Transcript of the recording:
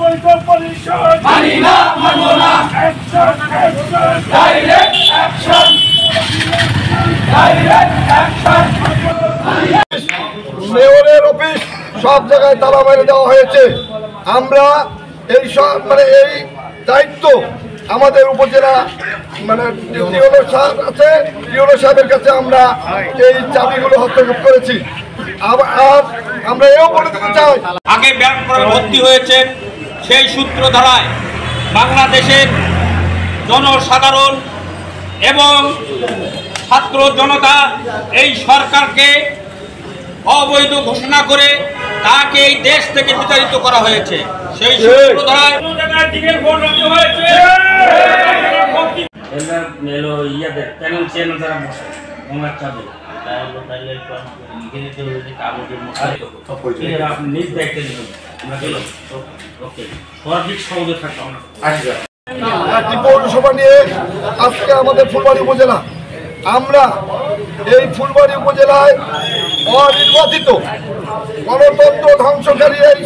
অবৈধ পরিষদ মানি না, মানবো না। Action action direct action, direct action. মেয়রের অফিস সব জায়গায় তালা মেরে দেওয়া হয়েছে। আমরা এই সব এই দায়িত্ব আমাদের উপজেলা টিওলো সাহেব আছে, টিওলো সাহেবের কাছে আমরা এই চাবিগুলো হস্তক্ষেপ করেছি। আর আমরা এও বলে দিতে চাই, আগে ব্যাংক ভর্তি হয়েছেন, সেই সূত্র ধারায় বাংলাদেশের জনসাধারণ এবং ছাত্র জনতা এই সরকারকে অবৈধ ঘোষণা করে তাকে এই দেশ থেকে বিতাড়িত করা হয়েছে। সেই সূত্র ধারায় পৌরসভা নিয়ে আজকে আমাদের ফুলবাড়ী উপজেলা, আমরা এই ফুলবাড়ী উপজেলায় অনির্বাচিত গণতন্ত্র ধ্বংসকারী এই